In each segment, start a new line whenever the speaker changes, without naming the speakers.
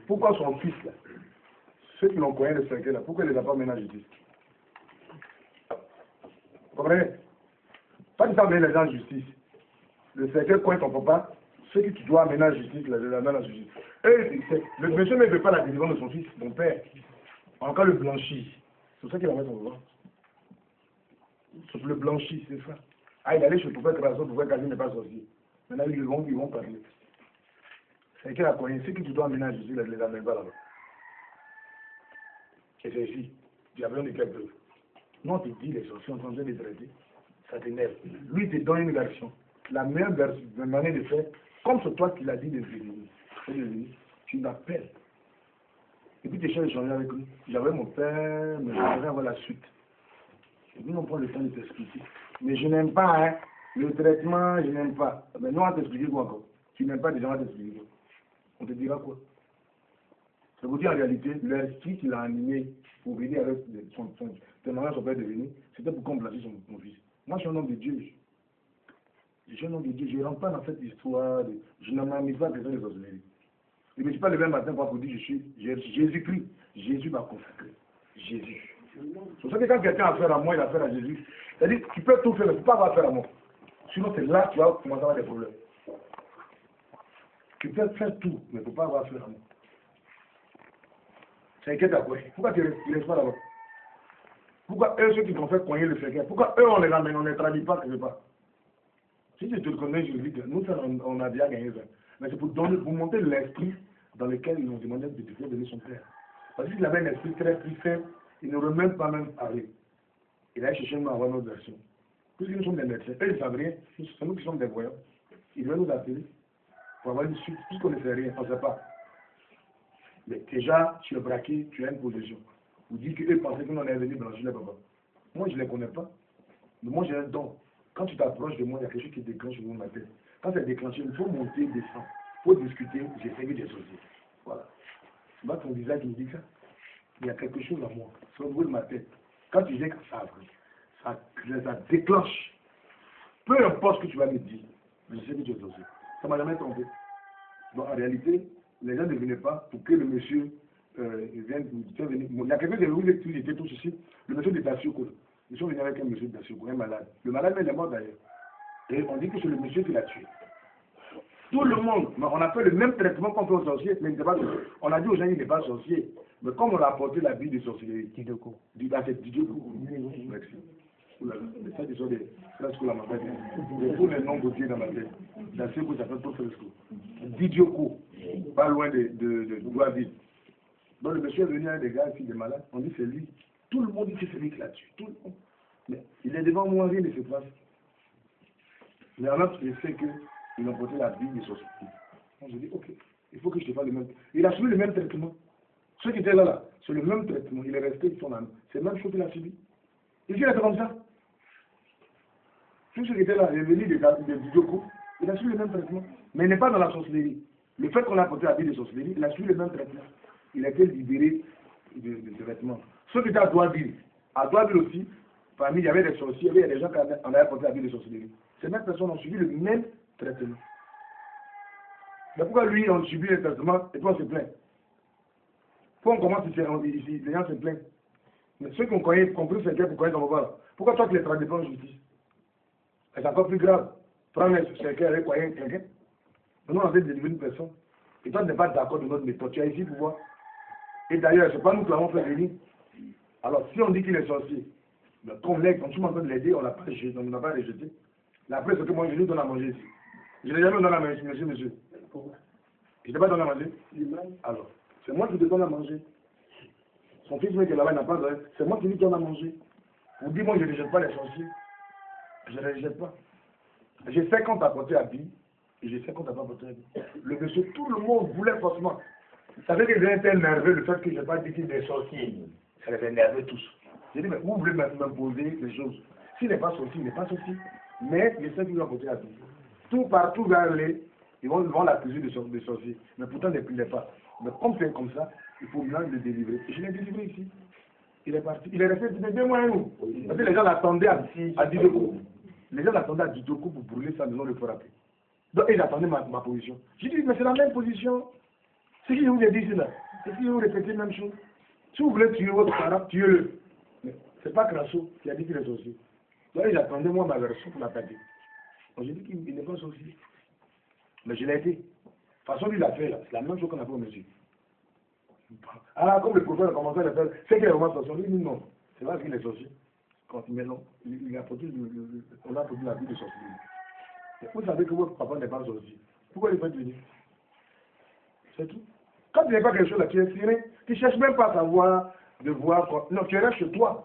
Pourquoi son fils, là, ceux qui l'ont connu le cercueil, là, pourquoi il ne les a pas menés en justice? Vous comprenez? Pas que ça met les gens en justice. Le cercueil coin ton papa, ceux que tu dois amener en justice, les amènent en justice. Et le monsieur ne veut pas la délivrance de son fils, mon père. Encore le blanchit. C'est ça qu'il va mettre en devant. Le blanchit, c'est ça. Ah, il allait chez le prophète Rason, le prophète Kazi n'est pas sorcier. Maintenant, ils vont parler. C'est qu'il a connu, ceux que tu dois amener en justice, les amène pas là-bas. Et c'est ici. Tu as besoin de quelle preuve? Non, on te dit, les sorciers sont en train de les traiter. Ça t'énerve. Lui, il te donne une version. La meilleure manière de faire, comme c'est toi qui l'as dit de venir, tu l'appelles. Et puis tu échanges d'échanger avec lui. J'avais mon père, mais j'aimerais avoir la suite. Et puis on prend le temps de t'expliquer. Mais je n'aime pas, hein, le traitement, je n'aime pas. Mais nous, on va t'expliquer quoi encore? Tu n'aimes pas, déjà, on va t'expliquer quoi? On te dira quoi? Ça veut dire en réalité, l'esprit qu'il a animé pour venir avec tes mariages, son père de venir, c'était pour complacer mon fils. Moi, je suis un homme de Dieu. Je suis un homme de Dieu. Je ne rentre pas dans cette histoire. Je ne m'amuse pas à personne de sorcellerie. Je ne me suis pas levé un matin pour dire je suis Jésus-Christ. Jésus m'a consacré. Jésus. C'est pour ça que quand quelqu'un a affaire à moi, il a affaire à Jésus. C'est-à-dire tu peux tout faire, mais tu ne peux pas avoir affaire à moi. Sinon, c'est là que tu vas commencer à avoir des problèmes. Tu peux faire tout, mais tu ne peux pas avoir affaire à moi. C'est inquiète à quoi? Pourquoi tu ne laisses pas là-bas? Pourquoi eux, ceux qui t'ont fait cogner le secret, pourquoi eux, on les ramène, on ne les traduit pas quelque part? Si tu te connais, je dis que nous, on a déjà gagné ça. Mais c'est pour monter l'esprit dans lequel ils ont demandé de faire donner son père. Parce qu'il avait un esprit très faible, il n'aurait même pas parlé. Il a cherché à avoir notre version. Puisque nous sommes des médecins, eux, ils ne savent rien, c'est nous qui sommes des voyants. Ils veulent nous appeler pour avoir une suite, puisqu'on ne sait rien, on ne sait pas. Mais déjà, tu es braqué, tu as une position. Vous dites qu'eux pensaient que nous, on est venu blanchir les papas. Moi, je ne les connais pas. Mais moi, j'ai un don. Quand tu t'approches de moi, il y a quelque chose qui déclenche dans ma tête. Quand c'est déclenché, il faut monter, descendre. Il faut discuter, j'essaie de dissocier. Voilà. C'est pas ton visage qui me dit ça. Il y a quelque chose en moi. C'est au bout de ma tête. Quand tu viens, ça déclenche. Peu importe ce que tu vas me dire, je sais que tu es dissocié. Ça ne m'a jamais trompé. Donc en réalité, les gens ne venaient pas pour que le monsieur vienne. Il y a quelqu'un qui vous était tous ici, le monsieur de Dacioko. Ils sont venus avec un monsieur de Dacioko, un malade. Le malade, il est mort d'ailleurs. Et on dit que c'est le monsieur qui l'a tué. Tout le monde, on a fait le même traitement qu'on fait aux sorciers, mais il n'était pas sorcier. On a dit aux gens qu'il n'est pas sorcier. Mais comme on a apporté la vie de sorcellerie, Didoko. Merci. Ça, ce sont des fresques dans ma tête. J'ai tous les noms de Dieu dans ma tête. Dans ce que ça fait tout fresco. Didioko, pas loin de Douaville. Donc le monsieur est venu avec des gars qui sont malades. On dit c'est lui. Tout le monde dit que c'est lui qui l'a tué. Tout le monde. Mais il est devant moi, rien ne se passe. Mais en fait, je sais qu'ils ont porté la vie de sorcier. Donc je dis ok, il faut que je te fasse le même. Il a suivi le même traitement. Ceux qui étaient là, c'est le même traitement. Il est resté, ils sont là. C'est le même chose qu'il a subi. Il est comme ça. Tous ceux qui étaient là, il est venu de Didoko, il a suivi le même traitement. Mais il n'est pas dans la sorcellerie. Le fait qu'on a porté la vie de sorcellerie, il a suivi le même traitement. Il a été libéré de traitement. Ceux qui étaient à Douaville aussi, parmi il y avait des sorciers, il y avait des gens qui avaient porté la vie de sorcellerie. Ces mêmes personnes ont suivi le même traitement. Mais pourquoi lui, on subit le traitement et toi, on se plaint? Pourquoi on commence ici, les gens se plaignent? Mais ceux qui ont compris ce qu'est pour connaître ton papa, pourquoi toi tu les traduis pas en justice? Et c'est encore plus grave. Prendre quelqu'un avec quelqu'un. Nous, on a délivré une personne. Et toi, tu n'es pas d'accord de notre méthode. Tu es ici pour voir. Et d'ailleurs, ce n'est pas nous qui l'avons fait venir. Alors, si on dit qu'il est sorcier, comme l'aigle, quand tu m'entends de l'aider, on n'a pas rejeté. La preuve, c'est que moi, je lui donne à manger ici. Je n'ai jamais donné à manger, monsieur. Je n'ai pas donné à manger. Alors, c'est moi qui te donne à manger. Son fils, qui est là-bas, il n'a pas de... C'est moi qui lui donne à manger. Vous dites, moi, je ne rejette pas les sorciers. Je ne les rejette pas. J'ai 50 à porter à vie, et j'ai 50 à pas porter à vie. Le monsieur, tout le monde voulait forcément. Ça veut dire que j'ai été nerveux, le fait que je n'ai pas dit qu'il est sorcier. Ça les énervait tous. J'ai dit, mais vous voulez m'imposer les choses. S'il n'est pas sorcier, il n'est pas sorcier. Mais je sais qu'il va porter à vie. Tout partout vers aller, ils vont l'accuser de sorcier. Mais pourtant, il n'est pas. Mais comme c'est comme ça, il faut bien le délivrer. Et je l'ai délivré ici. Il est parti. Il est resté 2 mois à nous. Parce que les gens l'attendaient à Didoko. Les gens l'attendaient à Didoko pour brûler sa maison, le frapper. Donc ils attendaient ma position. J'ai dit, mais c'est la même position. Ce que je vous ai dit ici, là, c'est que vous répétez la même chose. Si vous voulez tuer votre parent, tuez-le. Mais ce n'est pas Crasso qui a dit qu'il est sorcier. Donc, j'attendais moi ma version pour l'attaquer. Donc, j'ai dit qu'il n'est pas sorcier. Mais je l'ai été. De toute façon, lui, il l'a fait, là. C'est la même chose qu'on a fait au monsieur. Ah, comme le prophète a commencé à le faire, c'est qu'il est vraiment sorcier. Lui, non. C'est vrai qu'il est sorcier. Quand il met non, il a produit on a produit la vie de sorcier. Vous savez que votre papa n'est pas sorcier. Pourquoi il fait venir? C'est tout. Quand tu n'es pas quelque chose là, tu es tiré, tu ne cherches même pas à savoir, de voir quoi. Non, tu restes chez toi.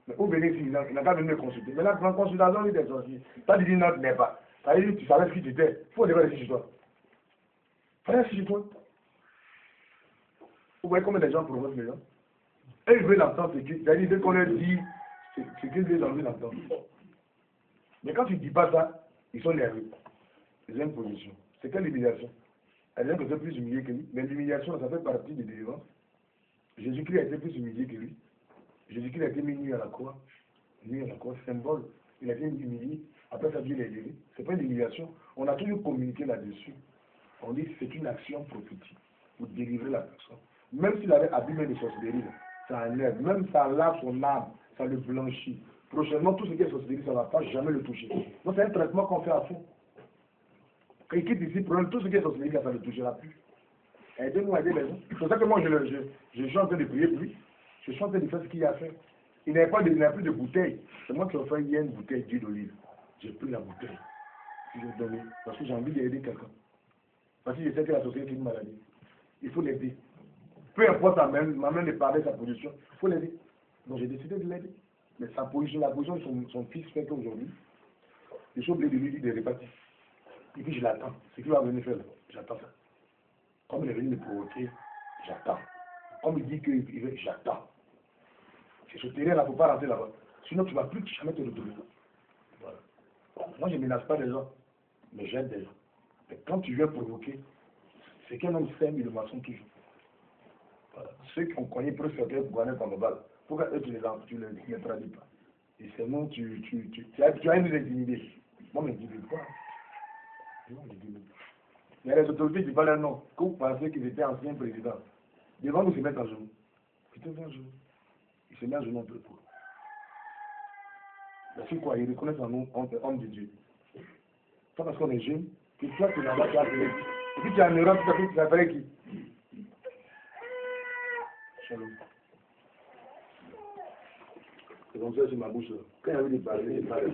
Mais où venir ici, il n'a qu'à venir me consulter. Mais là, en consultation, il est sorcier. Toi, tu dis non, tu n'es pas. Ça veut dire que tu savais ce qui t'était. Il faut aller chez toi. Fais chez toi. Vous voyez combien de gens provoquent les gens? Et ils veulent l'entendre, c'est-à-dire dès qu'on leur dit ce qu'ils veulent envie d'entendre. Mais quand tu ne dis pas ça, ils sont nerveux. Ils ont une position. C'est quelle humiliation? Elle est peut-être plus humiliée que lui. Mais l'humiliation, ça fait partie des délivrance. Jésus-Christ a été plus humilié que lui. Jésus-Christ a été mis nu à la croix. Nu à la croix, symbole. Il a été humilié. Après ça, Dieu l'a élevé. Ce n'est pas une humiliation. On a toujours communiqué là-dessus. On dit que c'est une action prophétique pour délivrer la personne. Même s'il avait abîmé de sorcellerie, ça enlève. Même ça lave son âme, ça le blanchit. Prochainement, tout ce qui est sorcellerie, ça ne va pas jamais le toucher. Donc c'est un traitement qu'on fait à fond. Quand il quitte ici, tout ce qui est sorcellerie, ça ne le touchera plus. Aidez-nous à aider les gens. C'est pour ça que moi, je suis en train de prier pour lui. Je suis en train de faire ce qu'il a à faire. Il n'a plus de bouteille. C'est moi qui ai offert hier une bouteille d'huile d'olive. J'ai pris la bouteille. Je l'ai donnée parce que j'ai envie d'aider quelqu'un. Parce que je sais que la société est une maladie. Il faut l'aider. Peu importe ma main de parler sa position, il faut l'aider. Donc j'ai décidé de l'aider. Mais sa position, la position de son fils fait qu'aujourd'hui, je suis obligé de lui dire de répartir. Et puis je l'attends. Ce qu'il va venir faire là, j'attends ça. Comme il est venu me provoquer, j'attends. Comme il dit qu'il veut, j'attends. C'est ce terrain-là, il ne faut pas rentrer là-bas. Sinon, tu ne vas plus jamais te retrouver. Voilà. Moi, je ne menace pas les gens, mais j'aide des gens. Mais quand tu viens provoquer, c'est qu'un homme sème, il le maçon toujours. Voilà. Ceux qui ont cogné presque sur terre pour gagner ton balle, pourquoi eux, tu ne les traduis pas? Et c'est non, tu as une intimider. Moi, je ne m'intimide pas. Il y a les autorités qui parlent un nom. Que vous pensez qu'ils étaient anciens présidents. Devant nous, se mettent à genoux. Ils se mettent à genoux. Ils se mettent à genoux un peu pour. Parce que quoi, ils reconnaissent en nous, homme de Dieu. Pas parce qu'on est jeune, que toi, tu n'as pas appelé. Et puis tu es en Europe, tu as appelé qui? Shalom. C'est comme ça sur ma bouche. Quand il y avait des parler, il parlait.